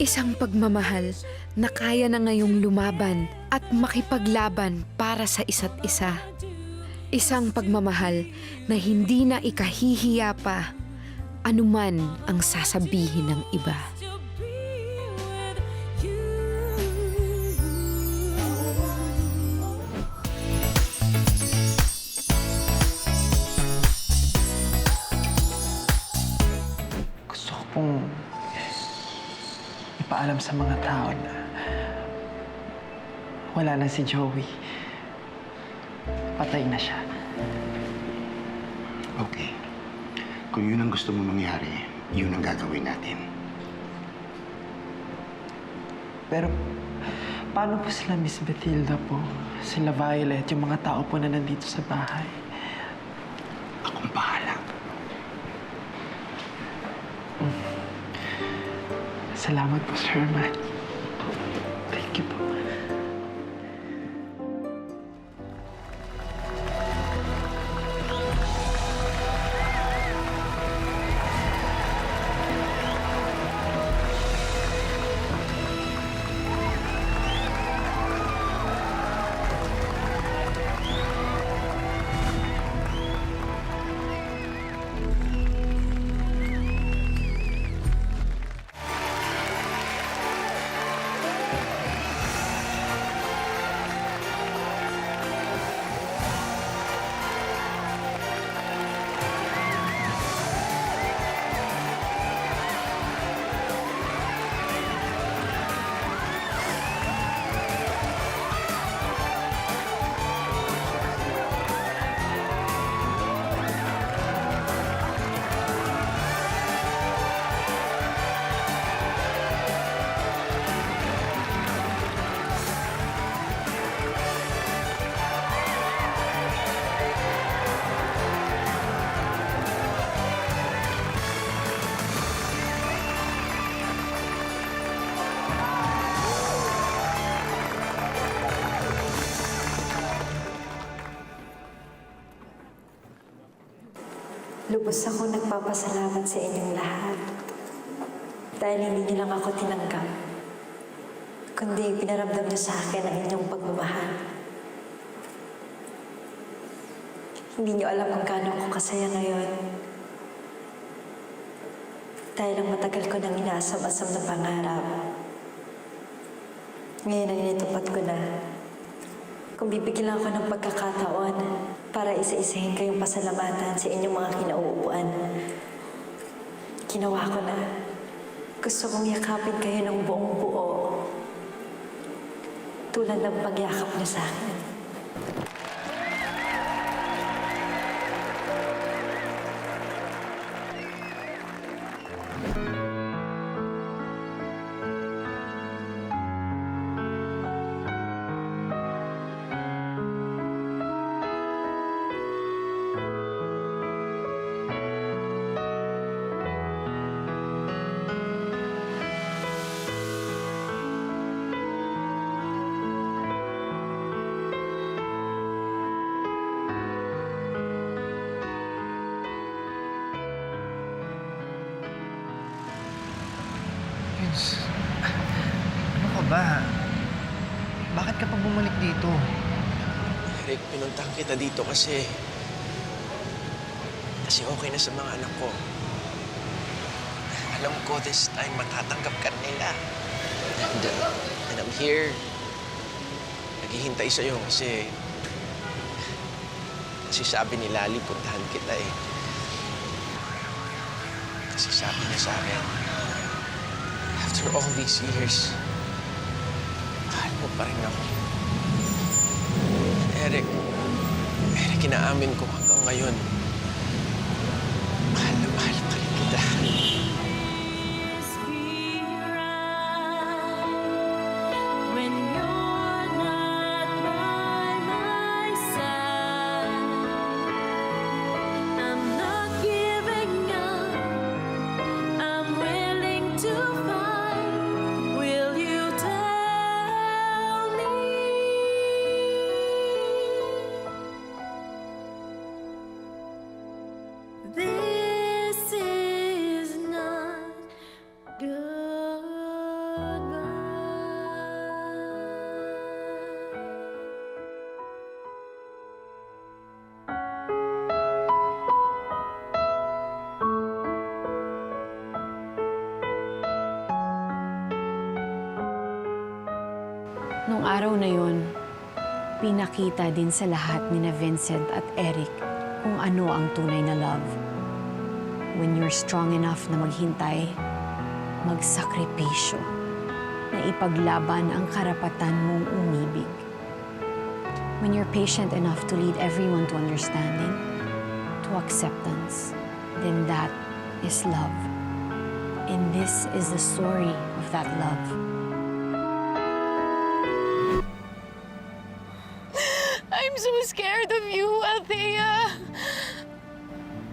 Isang pagmamahal na kaya na ngayong lumaban at makipaglaban para sa isa't isa. Isang pagmamahal na hindi na ikahihiya pa anuman ang sasabihin ng iba. Gusto ko pong ipaalam sa mga tao na wala na si Joey. Patay na siya. Okay. Kung yun ang gusto mo mangyari, yun ang gagawin natin. Pero paano po sila Miss Bathilda po? Sila Violet, yung mga tao po na nandito sa bahay? Akong bahala. Salamat po, Sherman. Thank you po. Lubos ako nagpapasalamat sa inyong lahat. Dahil hindi niyo lang ako tinanggap, kundi pinaramdam niyo sa akin ang inyong pagmamahal. Hindi niyo alam kung gaano ako kasaya ngayon. Dahil ang matagal ko nang inaasam-asam na pangarap. Ngayon ang initupad ko na. Kung bibigyan lang ako ng pagkakataon para isa-isahin kayong pasalamatan sa inyong mga kinauupuan. Ginawa ko na. Gusto kong yakapin kayo ng buong buo. Tulad ng pagyakap niyo sa akin. Vince, ano ka ba? Bakit ka pa bumalik dito? Eric, pinuntahan kita dito kasi okay na sa mga anak ko. Alam ko this time matatanggap ka nila. And I'm here. Naghihintay sa'yo kasi sabi ni Lali, puntahan kita eh. Kasi sabi niya sa akin, after all these years, mahal mo pa rin ako. Eric, inaamin ko hanggang ngayon, mahal na mahal pa rin kita. Nung araw na yon, pinakita din sa lahat ni Vincent at Eric kung ano ang tunay na love. When you're strong enough na maghintay, magsakripisyo, na ipaglaban ang karapatan mong umibig. When you're patient enough to lead everyone to understanding, to acceptance, then that is love. And this is the story of that love. I'm so scared of you, Althea.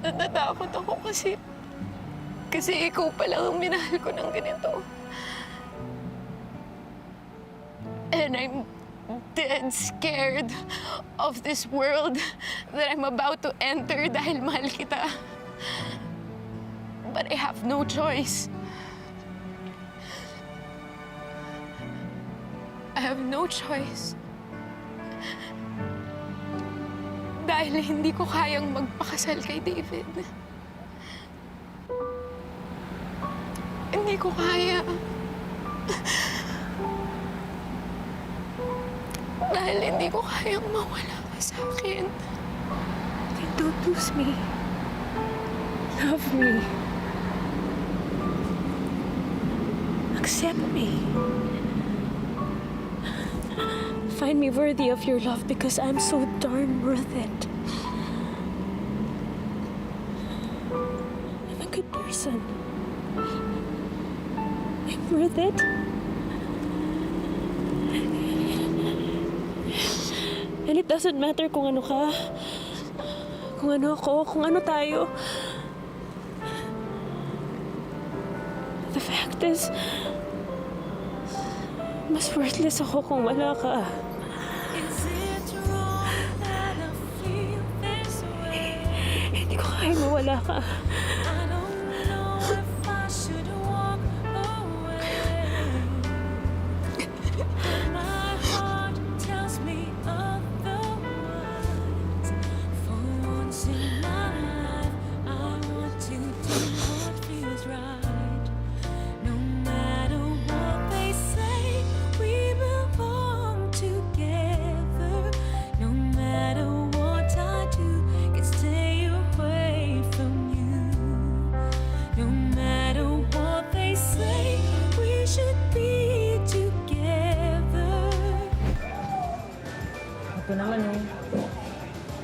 Natatakot ako kasi ikaw pa lang ang minahal ko ng ganito. And I'm dead scared of this world that I'm about to enter dahil mahal kita. But I have no choice. I have no choice. Dahil hindi ko kayang magpakasal kay David. Hindi ko kaya. Dahil hindi ko kayang mawala ka sa akin. Then don't lose me. Love me. Accept me. Find me worthy of your love because I'm so darn worth it. I'm a good person. I'm worth it. And it doesn't matter kung ano ka, kung ano ako, kung ano tayo. The fact is, mas worthless ako kung wala ka. Hindi ko kaya mawala ka. Ito naman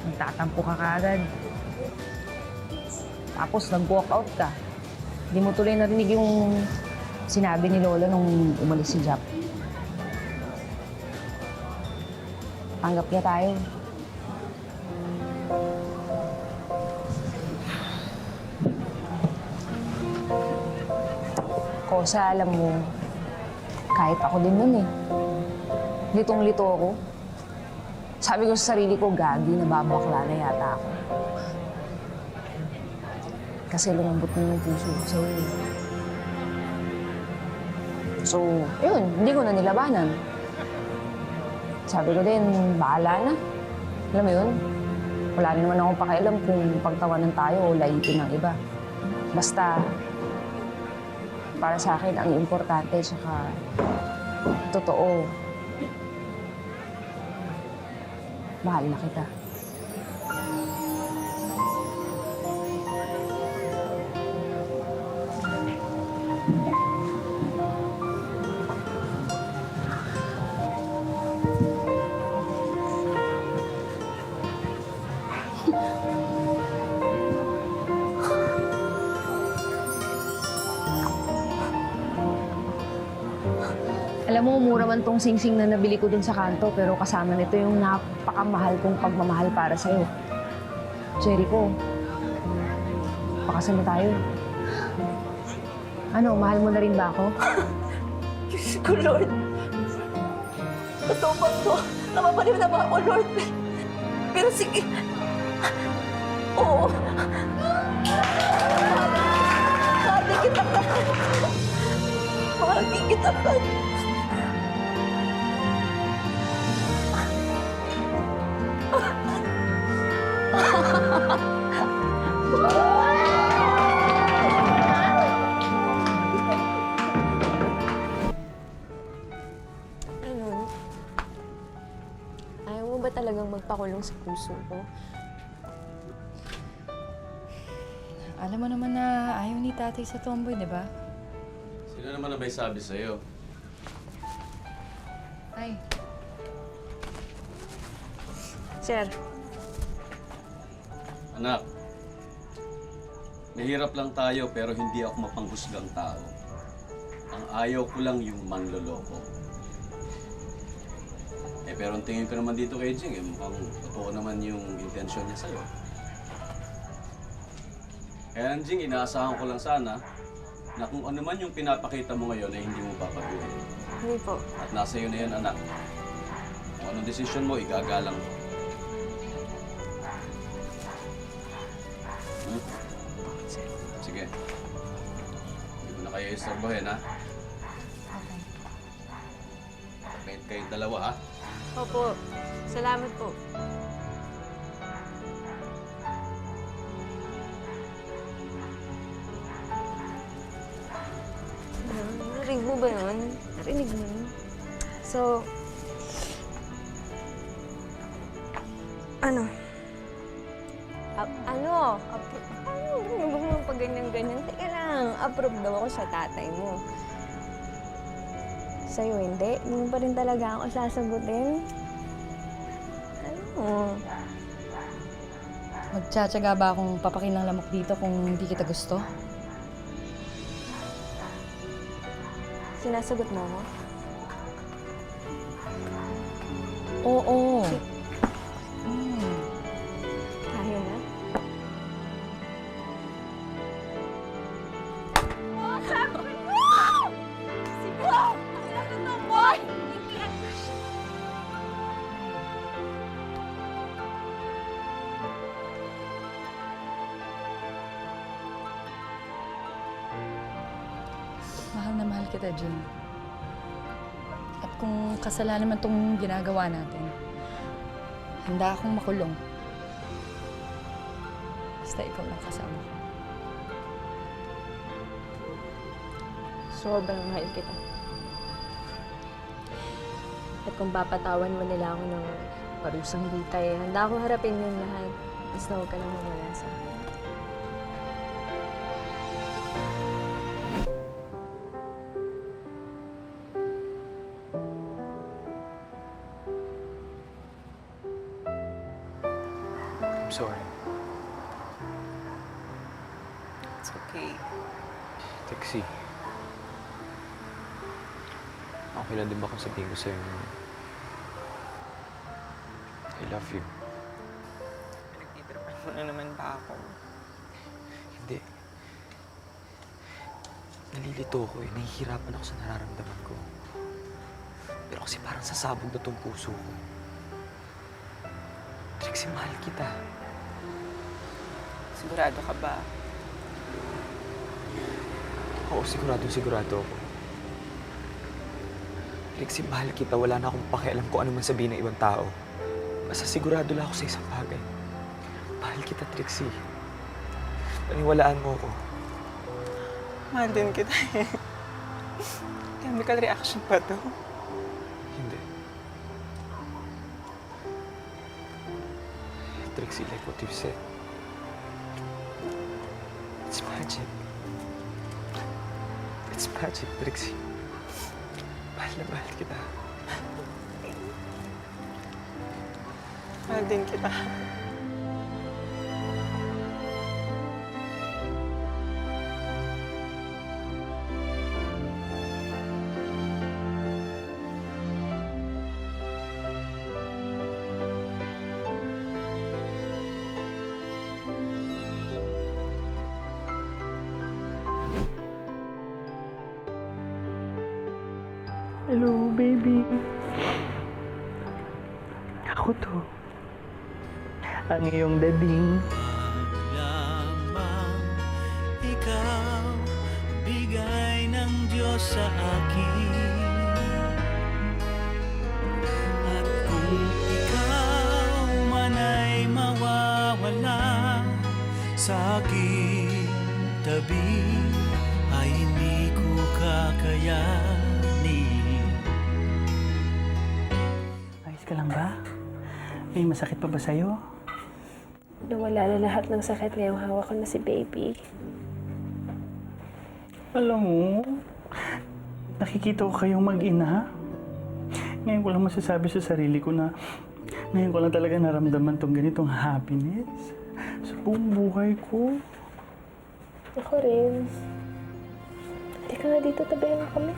nagtatampo ka kaagad. Tapos nag-walk out ka. Hindi mo tuloy narinig yung sinabi ni Lola nung umalis si Jap. Tanggap niya tayo. Kosa, alam mo, kahit ako din nun Litong-lito ako. Sabi ko sa sarili ko, gagi, nababakla na yata ako. Kasi lumambot na yung puso ko sa'yo. So, yun, hindi ko na nilabanan. Sabi ko din, bahala na. Alam mo yun, wala naman akong pakialam kung pagtawanan tayo o laitin ng iba. Basta, para sa akin, ang importante, saka totoo. Mahal na kita. Alam mo, mura man tong singsing na nabili ko dun sa kanto, pero kasama nito yung napakamahal kong pagmamahal para sa'yo. Jericho, pakasal na tayo. Ano, mahal mo na rin ba ako? Diyos ko, Lord. Totoo ba ito? Napapaliw na ba ako, Lord? Pero sige. Oo. Mahal din kita ka. Mahal din kita ka. ba talagang magpakulong sa puso ko? Alam mo naman na ayaw ni tatay sa tomboy, di ba? Sino naman na may sabi sa'yo? Ay, Sir, Anak, nahirap lang tayo pero hindi ako mapanghusgang tao. Ang ayaw ko lang yung manloloko. Pero ang tingin ko naman dito kay Jing, mukhang totoo naman yung intensyon niya sa'yo. Kaya Jing, inaasahan ko lang sana na kung ano man yung pinapakita mo ngayon ay hindi mo babaguhin. hindi po. At nasa iyo na yan, anak. Kung anong desisyon mo, igagalang ko. Hmm? Sige. Hindi ko na kayo istorbohin, ha? okay. Bait kayong dalawa, ha? Opo, salamat po. Narinig mo ba yun? Narinig mo yun? So, ano? Ano? Huwag mo pag ganyan-ganyan. Teka lang, approve daw ako sa tatay mo. Sa'yo hindi? Hindi mo pa rin talaga ako sasagutin? Ano? Magtsatsaga ba akong papakinang lamok dito kung hindi kita gusto? Sinasagot mo ako? Oo. Kaya na? Mahal na mahal kita, Jing. At kung kasalanan man tong ginagawa natin, handa akong makulong. Basta ikaw lang kasama ko. Sobrang mahal kita. At kung papatawan mo nila ako ng parusang bitay, handa ako harapin yung lahat. Basta huwag ka lang mawala sa akin. I'm sorry. It's okay. Trixie. Okay lang din ba kung sabihin ko sa'yo na I love you? Pinagtitripan mo na naman ba ako? Hindi. Nalilito ko eh. Nahihirapan ako sa nararamdaman ko. Pero kasi parang sasabog na tong puso ko. Trixie, mahal kita. Sigurado ka ba? Oo, sigurado ako. Trixie, mahal kita. Wala na akong pakialam kung ano man sabihin ng ibang tao. Basta sigurado lang ako sa isang bagay. Mahal kita, Trixie. Paniwalaan mo ako. Mahal din kita eh. Chemical reaction pa to. Hindi. Trixie, like what you said. It's magic. It's magic, Trixie. Mahal na mahal kita. Mahal din kita. Hello, baby. Ako to. Ang iyong dading. Lamang ikaw bigay ng Diyos sa akin. At kung ikaw man ay mawawala sa aking tabi, ay hindi ko kakayanin. Ayos ka lang ba? May masakit pa ba sa'yo? Nawala na lahat ng sakit ngayong hawak ko na si baby. Alam mo, nakikita ko kayong mag-ina. Ngayon ko lang masasabi sa sarili ko na ngayon ko lang talaga naramdaman tong ganitong happiness sa buong buhay ko. Ako rin. Halika nga dito, tabihan mo kami.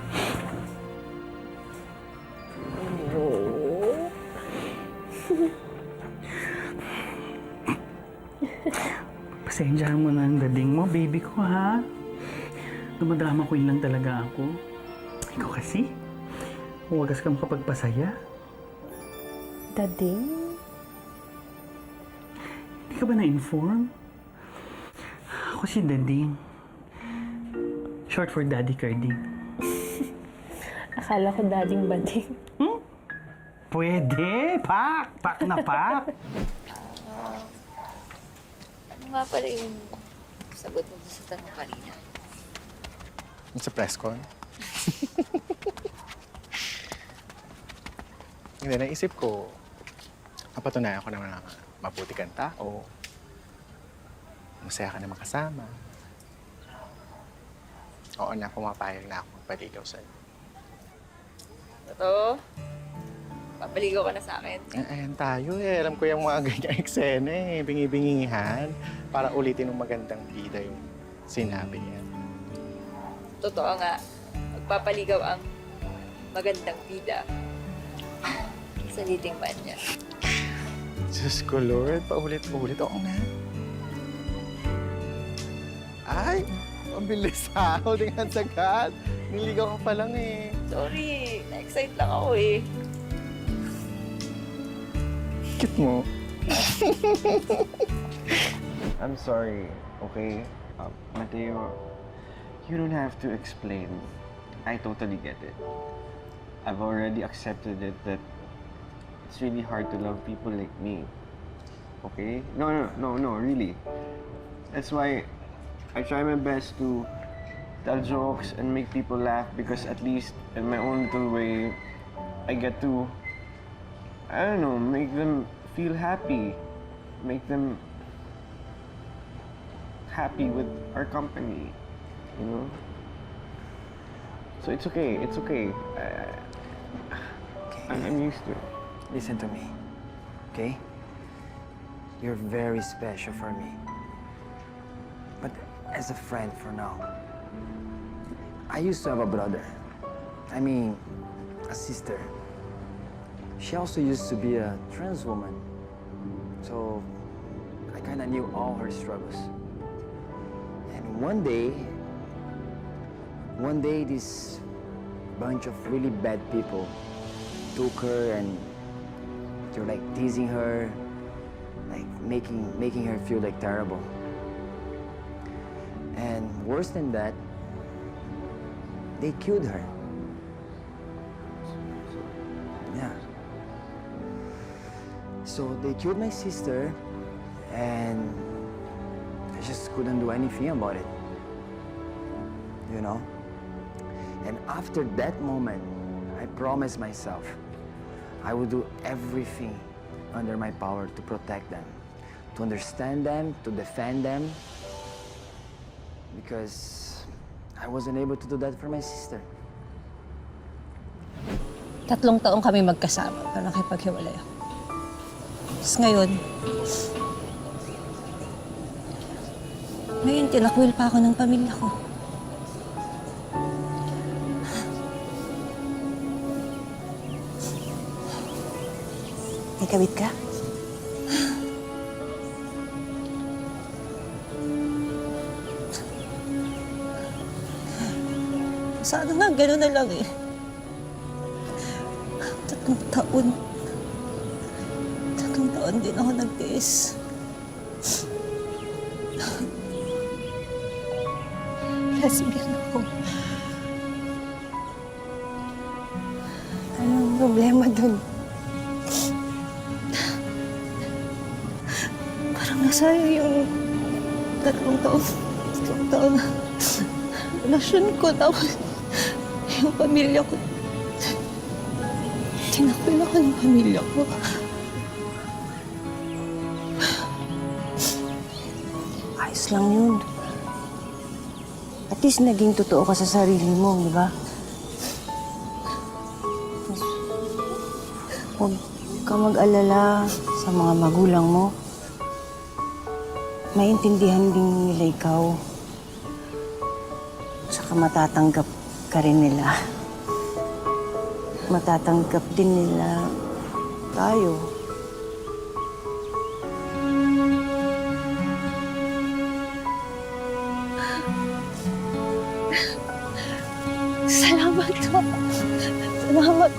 Pasensyahan mo na ang dading mo, baby ko, ha? Dumadrama queen lang talaga ako. Ikaw kasi, huwagas kang makapagpasaya. Dading? Hindi ka ba na-inform? Ako si Dading. Short for Daddy Carding. Akala ko dading bading. Pwede! Pak! Pak na pak! Ano nga pala yung sagot mo sa tanong kanina? Sa press con? Hindi, naisip ko, napatunayan ko naman na mabuti kang tao. Masaya ka na makasama. Oo na, pumapayag na ako magpaligaw sa'yo. Totoo? Papaligaw ka na sa akin? Ayan tayo eh. Alam ko yung mga ganyang eksena eh. Bingi-bingihan. Para ulitin ng magandang bida yung sinabi niya. Totoo nga. Magpapaligaw ang magandang bida sa leading man niya. Diyos ko, Lord. Paulit-ulit. Oo na. Ay! Ang bilis ha. Holding hands agad. Niligaw ka pa lang eh. Sorry. Na-excite lang ako eh. Cute mo. I'm sorry, okay? Mateo, you don't have to explain. I totally get it. I've already accepted it that it's really hard to love people like me. Okay? No, really. That's why I try my best to tell jokes and make people laugh because at least in my own little way, I get to, I don't know, make them feel happy. Make them happy with our company, you know? So it's okay, I'm used to it. Listen to me, okay? You're very special for me. But as a friend for now. I used to have a brother. I mean, a sister. She also used to be a trans woman. So, I kind of knew all her struggles. And one day, this bunch of really bad people took her and they were like teasing her, like making her feel like terrible. And worse than that, they killed her. Yeah. So they killed my sister, and I just couldn't do anything about it. You know? And after that moment, I promised myself I would do everything under my power to protect them, to understand them, to defend them, because I wasn't able to do that for my sister. 3 taong kami magkasama para nakipaghiwalay ako. Tapos ngayon, tinakwil pa ako ng pamilya ko. May kawit ka? Sana nga, gano'n na lang eh. 3 taon. 3 taon din ako nagtiis. Lesbian ako. Anong problema dun? Parang nasayang yung 3 taon. 3 taon na relasyon ko. Tapos yung pamilya ko. Tinakwil ako ng pamilya ko. chance lang yun. At least naging totoo ka sa sarili mo, di ba? Huwag ka mag-alala sa mga magulang mo. Maintindihan din nila ikaw. Tsaka matatanggap ka rin nila. Matatanggap din nila tayo. Salamat po. Salamat.